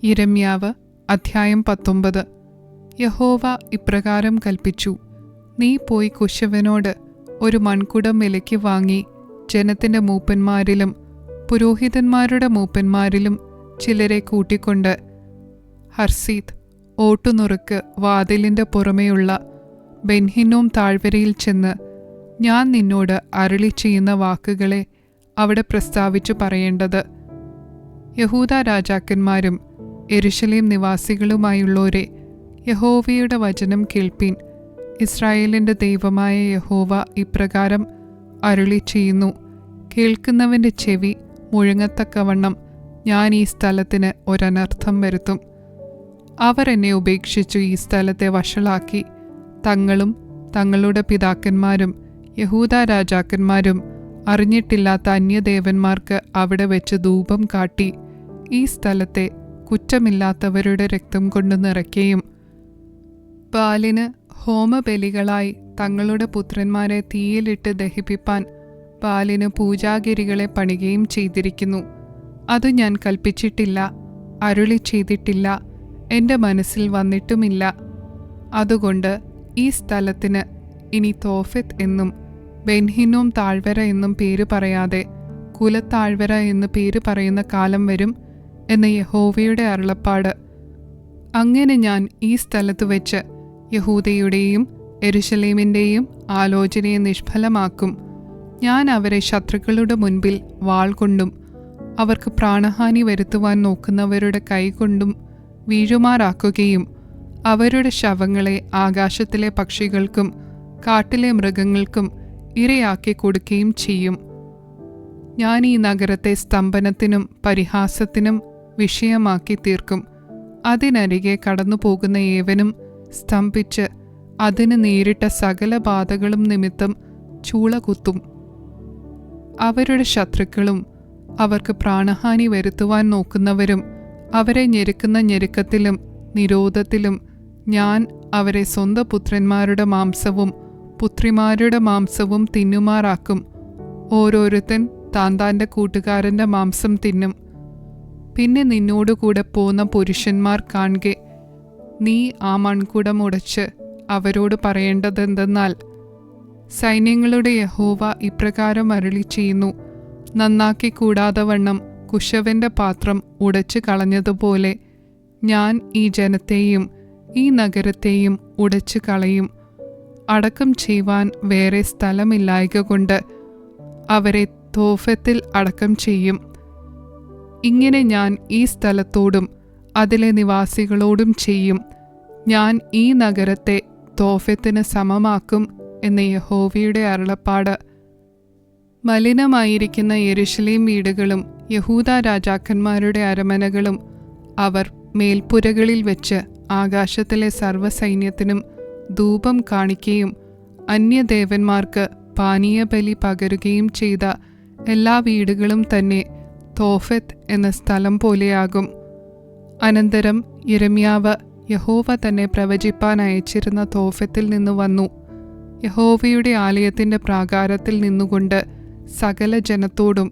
യിരെമ്യാവ് അധ്യായം 19. യഹോവ ഇപ്രകാരം കൽപ്പിച്ചു, നീ പോയി കുശവനോട് ഒരു മൺകുടം വിലയ്ക്ക് വാങ്ങി ജനത്തിന്റെ മൂപ്പന്മാരിലും പുരോഹിതന്മാരുടെ മൂപ്പന്മാരിലും ചിലരെ കൂട്ടിക്കൊണ്ട് ഹർസീത്ത് ഓട്ടുനുറുക്ക് വാതിലിന്റെ പുറമെയുള്ള ബെൻഹിന്നോം താഴ്വരയിൽ ചെന്ന് ഞാൻ നിന്നോട് അരുളി ചെയ്യുന്ന വാക്കുകളെ അവിടെ പ്രസ്താവിച്ചു പറയേണ്ടത്. യഹൂദാ രാജാക്കന്മാരും യെരൂശലേം നിവാസികളുമായുള്ളോരെ, യഹോവയുടെ വചനം കേൾപ്പീൻ. ഇസ്രായേലിന്റെ ദൈവമായ യഹോവ ഇപ്രകാരം അരുളി ചെയ്യുന്നു, കേൾക്കുന്നവന്റെ ചെവി മുഴങ്ങത്തക്കവണ്ണം ഞാൻ ഈ സ്ഥലത്തിന് ഒരനർത്ഥം വരുത്തും. അവർ എന്നെ ഉപേക്ഷിച്ചു ഈ സ്ഥലത്തെ വഷളാക്കി, തങ്ങളും തങ്ങളുടെ പിതാക്കന്മാരും യഹൂദാ രാജാക്കന്മാരും അറിഞ്ഞിട്ടില്ലാത്ത അന്യദേവന്മാർക്ക് അവിടെ വെച്ച് ധൂപം കാട്ടി ഈ സ്ഥലത്തെ കുറ്റമില്ലാത്തവരുടെ രക്തം കൊണ്ട് നിറയ്ക്കുകയും ബാലിന് ഹോമബലികളായി തങ്ങളുടെ പുത്രന്മാരെ തീയിലിട്ട് ദഹിപ്പിപ്പാൻ ബാലിന് പൂജാഗിരികളെ പണിയുകയും ചെയ്തിരിക്കുന്നു. അത് ഞാൻ കൽപ്പിച്ചിട്ടില്ല, അരുളി ചെയ്തിട്ടില്ല, എൻ്റെ മനസ്സിൽ വന്നിട്ടുമില്ല. അതുകൊണ്ട് ഈ സ്ഥലത്തിന് ഇനി തോഫെത്ത് എന്നും ബെൻഹിന്നോം താഴ്വര എന്നും പേര് പറയാതെ കുലത്താഴ്വര എന്ന് പേര് പറയുന്ന കാലം വരും എന്ന് യഹോവയുടെ അരുളപ്പാട്. അങ്ങനെ ഞാൻ ഈ സ്ഥലത്ത് വെച്ച് യഹൂദയുടെയും യെരൂശലേമിൻ്റെയും ആലോചനയെ നിഷ്ഫലമാക്കും. ഞാൻ അവരെ ശത്രുക്കളുടെ മുൻപിൽ വാൾ കൊണ്ടും അവർക്ക് പ്രാണഹാനി വരുത്തുവാൻ നോക്കുന്നവരുടെ കൈകൊണ്ടും വീഴുമാറാക്കുകയും അവരുടെ ശവങ്ങളെ ആകാശത്തിലെ പക്ഷികൾക്കും കാട്ടിലെ മൃഗങ്ങൾക്കും ഇരയാക്കി കൊടുക്കുകയും ചെയ്യും. ഞാൻ ഈ നഗരത്തെ സ്തംഭനത്തിനും പരിഹാസത്തിനും വിഷയമാക്കി തീർക്കും. അതിനരികെ കടന്നുപോകുന്ന ഏവനും സ്തംഭിച്ച് അതിന് നേരിട്ട സകല ബാധകളും നിമിത്തം ചൂള കുത്തും. അവരുടെ ശത്രുക്കളും അവർക്ക് പ്രാണഹാനി വരുത്തുവാൻ നോക്കുന്നവരും അവരെ ഞെരുക്കുന്ന ഞെരുക്കത്തിലും നിരോധത്തിലും ഞാൻ അവരെ സ്വന്തം പുത്രന്മാരുടെ മാംസവും പുത്രിമാരുടെ മാംസവും തിന്നുമാറാക്കും. ഓരോരുത്തൻ താന്താൻ്റെ കൂട്ടുകാരൻ്റെ മാംസം തിന്നും. പിന്നെ നിന്നോടുകൂടെ പോന്ന പുരുഷന്മാർ കാൺകെ നീ ആ മൺകുടം ഉടച്ച് അവരോട് പറയേണ്ടതെന്തെന്നാൽ, സൈന്യങ്ങളുടെ യഹോവ ഇപ്രകാരം അരുളി ചെയ്യുന്നു, നന്നാക്കി കൂടാതെ വണ്ണം കുശവന്റെ പാത്രം ഉടച്ചു കളഞ്ഞതുപോലെ ഞാൻ ഈ ജനത്തെയും ഈ നഗരത്തെയും ഉടച്ചു കളയും. അടക്കം ചെയ്യുവാൻ വേറെ സ്ഥലമില്ലായ്ക കൊണ്ട് അവരെ തോഫെത്തിൽ അടക്കം ചെയ്യും. ഇങ്ങനെ ഞാൻ ഈ സ്ഥലത്തോടും അതിലെ നിവാസികളോടും ചെയ്യും. ഞാൻ ഈ നഗരത്തെ തോഫെത്തിന് സമമാക്കും എന്ന് യഹോവയുടെ അരുളപ്പാട്. മലിനമായിരിക്കുന്ന യെരൂശലേം വീടുകളും യഹൂദാ രാജാക്കന്മാരുടെ അരമനകളും അവർ മേൽപ്പുരകളിൽ വെച്ച് ആകാശത്തിലെ സർവ്വസൈന്യത്തിനും ധൂപം കാണിക്കുകയും അന്യദേവന്മാർക്ക് പാനീയബലി പകരുകയും ചെയ്ത എല്ലാ വീടുകളും തന്നെ തോഫെത്ത് എന്ന സ്ഥലം പോലെയാകും. അനന്തരം യിരെമ്യാവ് യഹോവ തന്നെ പ്രവചിപ്പാൻ അയച്ചിരുന്ന തോഫെത്തിൽ നിന്ന് വന്നു. യഹോവയുടെ ആലയത്തിന്റെ പ്രാകാരത്തിൽ നിന്നുകൊണ്ട് സകല ജനത്തോടും,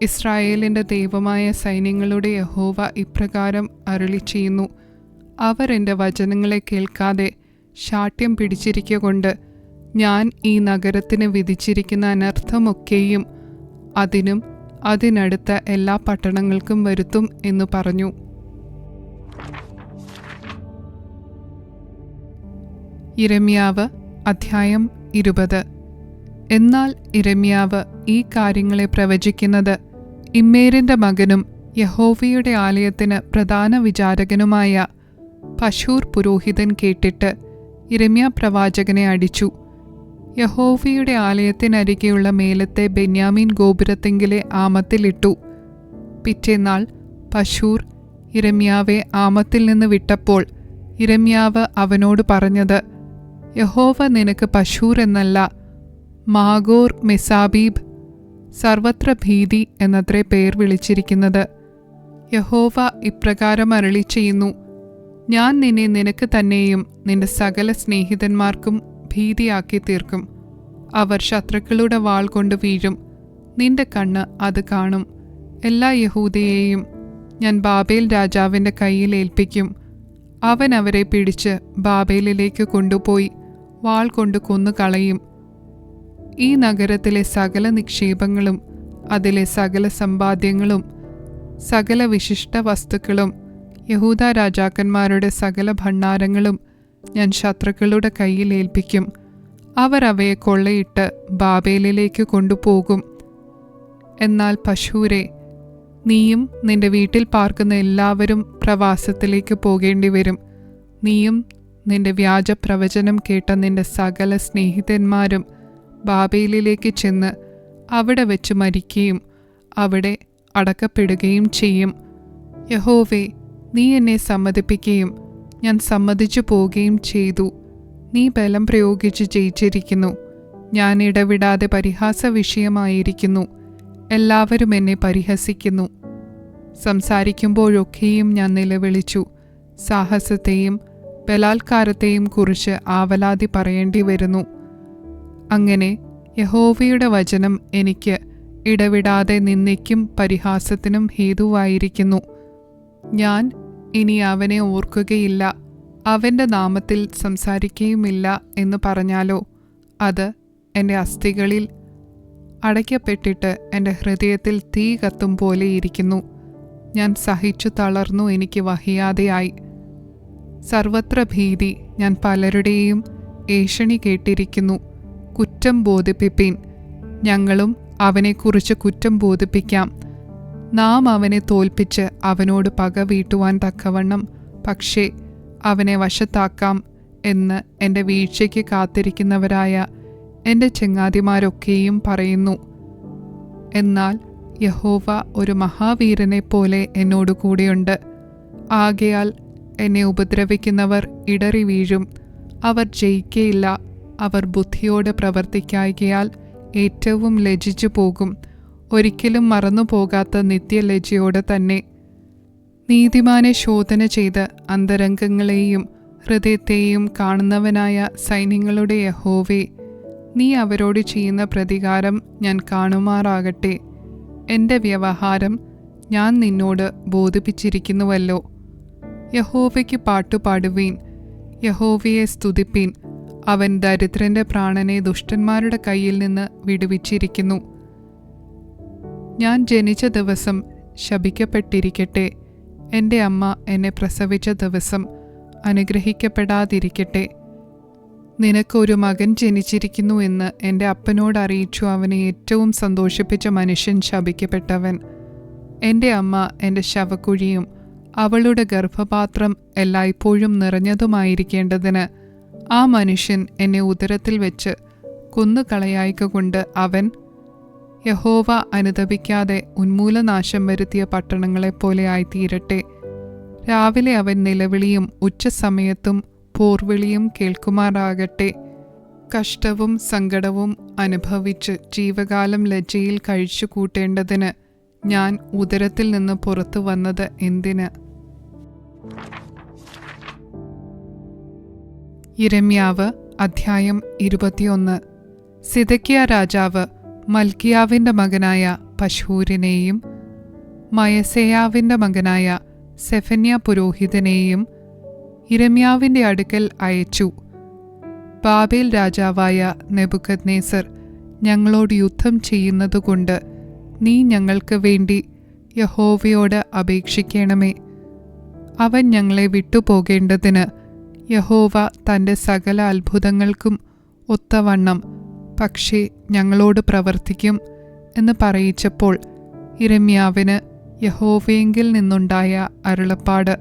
ഇസ്രായേലിന്റെ ദൈവമായ സൈന്യങ്ങളുടെ യഹോവ ഇപ്രകാരം അരുളി ചെയ്യുന്നു, അവർ എൻ്റെ വചനങ്ങളെ കേൾക്കാതെ ശാഠ്യം പിടിച്ചിരിക്കൊണ്ട് ഞാൻ ഈ നഗരത്തിന് വിധിച്ചിരിക്കുന്ന അനർത്ഥമൊക്കെയും അതിനും അതിനടുത്ത എല്ലാ പട്ടണങ്ങൾക്കും വരുത്തും എന്നു പറഞ്ഞു. യിരെമ്യാവ് അധ്യായം 20. എന്നാൽ യിരെമ്യാവ് ഈ കാര്യങ്ങളെ പ്രവചിക്കുന്നത് ഇമ്മേരിന്റെ മകനും യഹോവയുടെ ആലയത്തിന് പ്രധാന വിചാരകനുമായ പശൂർ പുരോഹിതൻ കേട്ടിട്ട് യിരെമ്യാ പ്രവാചകനെ അടിച്ചു. യഹോവയുടെ ആലയത്തിനരികെയുള്ള മേലത്തെ ബെന്യാമീൻ ഗോപുരത്തെങ്കിലെ ആമത്തിലിട്ടു. പിറ്റേന്നാൾ പശൂർ യിരെമ്യാവെ ആമത്തിൽ നിന്ന് വിട്ടപ്പോൾ യിരെമ്യാവ് അവനോട് പറഞ്ഞത്, യഹോവ നിനക്ക് പശൂർ എന്നല്ല, മാഗോർ മെസാബീബ് സർവത്ര ഭീതി എന്നത്രേ പേർ വിളിച്ചിരിക്കുന്നത്. യഹോവ ഇപ്രകാരം അരുളി ചെയ്യുന്നു, ഞാൻ നിന്നെ നിനക്ക് തന്നെയും നിന്റെ സകല സ്നേഹിതന്മാർക്കും ഭീതിയാക്കി തീർക്കും. അവർ ശത്രുക്കളുടെ വാൾ കൊണ്ട് വീഴും. നിന്റെ കണ്ണ് അത് കാണും. എല്ലാ യഹൂദയെയും ഞാൻ ബാബേൽ രാജാവിൻ്റെ കയ്യിൽ ഏൽപ്പിക്കും. അവൻ അവരെ പിടിച്ച് ബാബേലിലേക്ക് കൊണ്ടുപോയി വാൾ കൊണ്ട് കൊന്നുകളയും. ഈ നഗരത്തിലെ സകല നിക്ഷേപങ്ങളും അതിലെ സകല സമ്പാദ്യങ്ങളും സകല വിശിഷ്ട വസ്തുക്കളും യഹൂദ രാജാക്കന്മാരുടെ സകല ഭണ്ഡാരങ്ങളും ഞാൻ ശത്രുക്കളുടെ കയ്യിൽ ഏൽപ്പിക്കും. അവർ അവയെ കൊള്ളയിട്ട് ബാബേലിലേക്ക് കൊണ്ടുപോകും. എന്നാൽ പശൂരെ, നീയും നിന്റെ വീട്ടിൽ പാർക്കുന്ന എല്ലാവരും പ്രവാസത്തിലേക്ക് പോകേണ്ടി വരും. നീയും നിന്റെ വ്യാജ പ്രവചനം കേട്ട നിന്റെ സകല സ്നേഹിതന്മാരും ബാബേലിലേക്ക് ചെന്ന് അവിടെ വെച്ച് മരിക്കുകയും അവിടെ അടക്കപ്പെടുകയും ചെയ്യും. യഹോവേ, നീ എന്നെ സമ്മതിപ്പിക്കുകയും ഞാൻ സമ്മതിച്ചു പോവുകയും ചെയ്തു. നീ ബലം പ്രയോഗിച്ച് ജയിച്ചിരിക്കുന്നു. ഞാൻ ഇടവിടാതെ പരിഹാസ വിഷയമായിരിക്കുന്നു. എല്ലാവരും എന്നെ പരിഹസിക്കുന്നു. സംസാരിക്കുമ്പോഴൊക്കെയും ഞാൻ നിലവിളിച്ചു. സാഹസത്തെയും ബലാത്കാരത്തെയും കുറിച്ച് ആവലാതി പറയേണ്ടി വരുന്നു. അങ്ങനെ യഹോവയുടെ വചനം എനിക്ക് ഇടവിടാതെ നിന്ദിക്കും പരിഹാസത്തിനും ഹേതുവായിരിക്കുന്നു. ഞാൻ ഇനി അവനെ ഓർക്കുകയില്ല, അവൻ്റെ നാമത്തിൽ സംസാരിക്കുകയുമില്ല എന്ന് പറഞ്ഞാലോ, അത് എൻ്റെ അസ്ഥികളിൽ അടയ്ക്കപ്പെട്ടിട്ട് എൻ്റെ ഹൃദയത്തിൽ തീ കത്തും പോലെ ഇരിക്കുന്നു. ഞാൻ സഹിച്ചു തളർന്നു, എനിക്ക് വഹിയാതെയായി. സർവത്ര ഭീതി, ഞാൻ പലരുടെയും ഏഷണി കേട്ടിരിക്കുന്നു. കുറ്റം ബോധിപ്പിപ്പീൻ, ഞങ്ങളും അവനെക്കുറിച്ച് കുറ്റം ബോധിപ്പിക്കാം. നാം അവനെ തോൽപ്പിച്ച് അവനോട് പക വീട്ടുവാൻ തക്കവണ്ണം പക്ഷേ അവനെ വശത്താക്കാം എന്ന് എൻ്റെ വീഴ്ചയ്ക്ക് കാത്തിരിക്കുന്നവരായ എൻ്റെ ചങ്ങാതിമാരൊക്കെയും പറയുന്നു. എന്നാൽ യഹോവ ഒരു മഹാവീരനെ പോലെ എന്നോട് കൂടെയുണ്ട്. ആകയാൽ എന്നെ ഉപദ്രവിക്കുന്നവർ ഇടറി വീഴും. അവർ ജയിക്കയില്ല. അവർ ബുദ്ധിയോടെ പ്രവർത്തിക്കായ്കയാൽ ഏറ്റവും ലജ്ജിച്ചു പോകും. ഒരിക്കലും മറന്നുപോകാത്ത നിത്യലജ്ജയോടെ തന്നെ. നീതിമാനെ ശോധന ചെയ്ത് അന്തരംഗങ്ങളെയും ഹൃദയത്തെയും കാണുന്നവനായ സൈന്യങ്ങളുടെ യഹോവേ, നീ അവരോട് ചെയ്യുന്ന പ്രതികാരം ഞാൻ കാണുമാറാകട്ടെ. എൻ്റെ വ്യവഹാരം ഞാൻ നിന്നോട് ബോധിപ്പിച്ചിരിക്കുന്നുവല്ലോ. യഹോവയ്ക്ക് പാട്ടുപാടുവീൻ, യഹോവയെ സ്തുതിപ്പീൻ. അവൻ ദരിദ്രൻ്റെ പ്രാണനെ ദുഷ്ടന്മാരുടെ കയ്യിൽ നിന്ന് വിടുവിച്ചിരിക്കുന്നു. ഞാൻ ജനിച്ച ദിവസം ശപിക്കപ്പെട്ടിരിക്കട്ടെ. എൻ്റെ അമ്മ എന്നെ പ്രസവിച്ച ദിവസം അനുഗ്രഹിക്കപ്പെടാതിരിക്കട്ടെ. നിനക്കൊരു മകൻ ജനിച്ചിരിക്കുന്നു എന്ന് എൻ്റെ അപ്പനോട് അറിയിച്ചു അവനെ ഏറ്റവും സന്തോഷിപ്പിച്ച മനുഷ്യൻ ശപിക്കപ്പെട്ടവൻ. എൻ്റെ അമ്മ എൻ്റെ ശവക്കുഴിയും അവളുടെ ഗർഭപാത്രം എല്ലായ്പ്പോഴും നിറഞ്ഞതുമായിരിക്കേണ്ടതിന് ആ മനുഷ്യൻ എന്നെ ഉദരത്തിൽ വെച്ച് കൊന്നുകളയായിക്കൊണ്ട് അവൻ യഹോവ അനുതപിക്കാതെ ഉന്മൂലനാശം വരുത്തിയ പട്ടണങ്ങളെപ്പോലെ ആയിത്തീരട്ടെ. രാവിലെ അവൻ നിലവിളിയും ഉച്ചസമയത്തും പോർവിളിയും കേൾക്കുമാറാകട്ടെ. കഷ്ടവും സങ്കടവും അനുഭവിച്ച് ജീവകാലം ലജ്ജയിൽ കഴിച്ചു കൂട്ടേണ്ടതിന് ഞാൻ ഉദരത്തിൽ നിന്ന് പുറത്തു വന്നത് എന്തിന്? യിരെമ്യാവ് അധ്യായം 21. സിദെക്കിയ രാജാവ് മൽക്കിയാവിൻ്റെ മകനായ പശൂരിനെയും മയസേയാവിൻ്റെ മകനായ സെഫന്യ പുരോഹിതനെയും യിരെമ്യാവിൻ്റെ അടുക്കൽ അയച്ചു. ബാബേൽ രാജാവായ നെബൂഖദ്നേസർ ഞങ്ങളോട് യുദ്ധം ചെയ്യുന്നതുകൊണ്ട് നീ ഞങ്ങൾക്ക് വേണ്ടി യഹോവയോട് അപേക്ഷിക്കണമേ. അവൻ ഞങ്ങളെ വിട്ടുപോകേണ്ടതിന് യഹോവ തൻ്റെ സകല അത്ഭുതങ്ങൾക്കും ഒത്തവണ്ണം പക്ഷേ ഞങ്ങളോട് പ്രവർത്തിക്കും എന്ന് പറയിച്ചപ്പോൾ യിരെമ്യാവിന് യഹോവയെങ്കിൽ നിന്നുണ്ടായ അരുളപ്പാട്.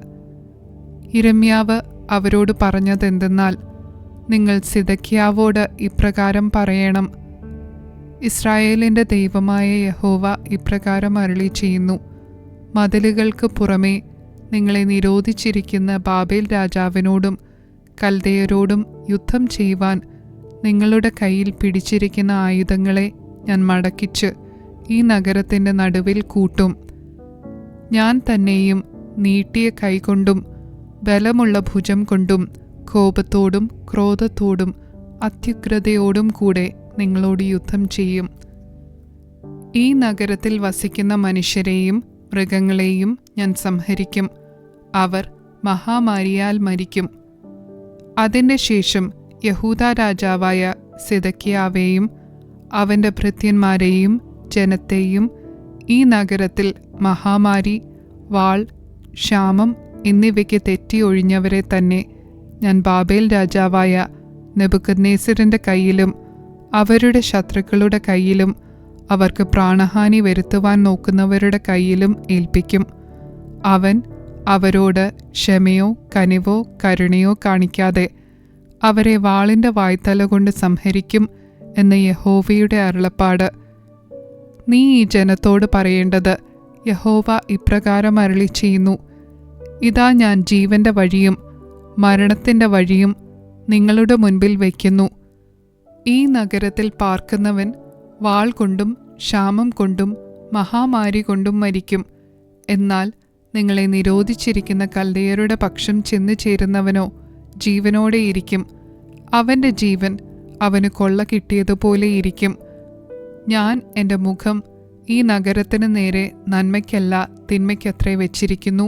യിരെമ്യാവ് അവരോട് പറഞ്ഞതെന്തെന്നാൽ, നിങ്ങൾ സിദെക്കിയാവോട് ഇപ്രകാരം പറയണം, ഇസ്രായേലിൻ്റെ ദൈവമായ യഹോവ ഇപ്രകാരം അരുളി ചെയ്യുന്നു, മതിലുകൾക്ക് പുറമേ നിങ്ങളെ നിരോധിച്ചിരിക്കുന്ന ബാബേൽ രാജാവിനോടും കൽദയരോടും യുദ്ധം ചെയ്യുവാൻ നിങ്ങളുടെ കയ്യിൽ പിടിച്ചിരിക്കുന്ന ആയുധങ്ങളെ ഞാൻ മടക്കിച്ച് ഈ നഗരത്തിൻ്റെ നടുവിൽ കൂട്ടും. ഞാൻ തന്നെയും നീട്ടിയ കൈകൊണ്ടും ബലമുള്ള ഭുജം കൊണ്ടും കോപത്തോടും ക്രോധത്തോടും അത്യുഗ്രതയോടും കൂടെ നിങ്ങളോട് യുദ്ധം ചെയ്യും. ഈ നഗരത്തിൽ വസിക്കുന്ന മനുഷ്യരെയും മൃഗങ്ങളെയും ഞാൻ സംഹരിക്കും. അവർ മഹാമാരിയാൽ മരിക്കും. അതിൻ്റെ ശേഷം യഹൂദ രാജാവായ സിദക്കിയാവേയും അവൻ്റെ ഭൃത്യന്മാരെയും ജനത്തെയും ഈ നഗരത്തിൽ മഹാമാരി, വാൾ, ക്ഷാമം എന്നിവയ്ക്ക് തെറ്റിയൊഴിഞ്ഞവരെ തന്നെ ഞാൻ ബാബേൽ രാജാവായ നെബൂഖദ്നേസരിൻ്റെ കയ്യിലും അവരുടെ ശത്രുക്കളുടെ കയ്യിലും അവർക്ക് പ്രാണഹാനി വരുത്തുവാൻ നോക്കുന്നവരുടെ കയ്യിലും ഏൽപ്പിക്കും. അവൻ അവരോട് ക്ഷമയോ കനിവോ കരുണയോ കാണിക്കാതെ അവരെ വാളിൻ്റെ വായ്ത്തല കൊണ്ട് സംഹരിക്കും എന്ന് യഹോവയുടെ അരുളപ്പാട്. നീ ഈ ജനത്തോട് പറയേണ്ടത്, യഹോവ ഇപ്രകാരം അരുളി ചെയ്യുന്നു: ഇതാ, ഞാൻ ജീവന്റെ വഴിയും മരണത്തിൻ്റെ വഴിയും നിങ്ങളുടെ മുൻപിൽ വയ്ക്കുന്നു. ഈ നഗരത്തിൽ പാർക്കുന്നവൻ വാൾ കൊണ്ടും ക്ഷാമം കൊണ്ടും മഹാമാരി കൊണ്ടും മരിക്കും. എന്നാൽ നിങ്ങളെ നിരോധിച്ചിരിക്കുന്ന കൽദയരുടെ പക്ഷം ചെന്നു ചേരുന്നവനോ ജീവനോടെയിരിക്കും. അവൻ്റെ ജീവൻ അവന് കൊള്ള കിട്ടിയതുപോലെയിരിക്കും. ഞാൻ എൻ്റെ മുഖം ഈ നഗരത്തിന് നേരെ നന്മയ്ക്കല്ല തിന്മയ്ക്കത്രേ വെച്ചിരിക്കുന്നു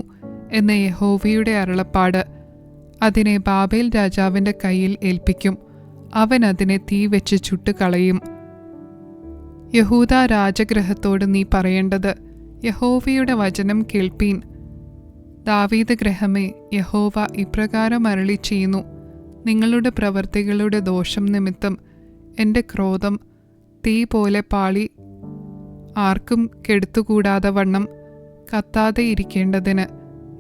എന്ന് യഹോവയുടെ അരുളപ്പാട്. അതിനെ ബാബേൽ രാജാവിൻ്റെ കയ്യിൽ ഏൽപ്പിക്കും. അവൻ അതിനെ തീ വെച്ച് ചുട്ടുകളയും. യഹൂദ രാജഗൃഹത്തോട് നീ പറയേണ്ടത്, യഹോവയുടെ വചനം കേൾപ്പീൻ. ദാവീദ് ഗൃഹമേ, യഹോവ ഇപ്രകാരം അരുളി ചെയ്യുന്നു: നിങ്ങളുടെ പ്രവൃത്തികളുടെ ദോഷം നിമിത്തം എൻ്റെ ക്രോധം തീ പോലെ പാളി ആർക്കും കെടുത്തുകൂടാതെ വണ്ണം കത്താതെ ഇരിക്കേണ്ടതിന്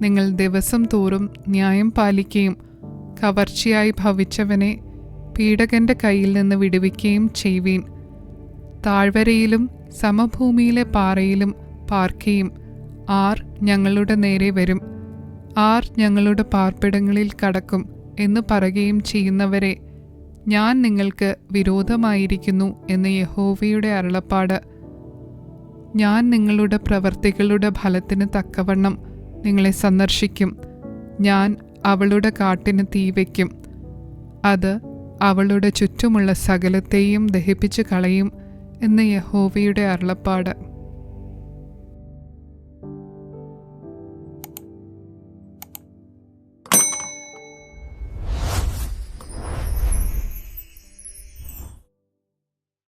നിങ്ങൾ ദിവസം തോറും ന്യായം പാലിക്കുകയും കവർച്ചയായി ഭവിച്ചവനെ പീഡകന്റെ കയ്യിൽ നിന്ന് വിടുവിക്കുകയും ചെയ്യുവീൻ. താഴ്വരയിലും സമഭൂമിയിലെ പാറയിലും പാർക്കുകയും ആർ ഞങ്ങളുടെ നേരെ വരും, ആർ ഞങ്ങളുടെ പാർപ്പിടങ്ങളിൽ കടക്കും എന്ന് പറയുകയും ചെയ്യുന്നവരെ ഞാൻ നിങ്ങൾക്ക് വിരോധമായിരിക്കുന്നു എന്ന് യഹോവയുടെ അരുളപ്പാട്. ഞാൻ നിങ്ങളുടെ പ്രവൃത്തികളുടെ ഫലത്തിന് തക്കവണ്ണം നിങ്ങളെ സന്ദർശിക്കും. ഞാൻ അവളുടെ കാട്ടിന് തീ വയ്ക്കും. അത് അവളുടെ ചുറ്റുമുള്ള സകലത്തെയും ദഹിപ്പിച്ചു കളയും എന്ന് യഹോവയുടെ അരുളപ്പാട്.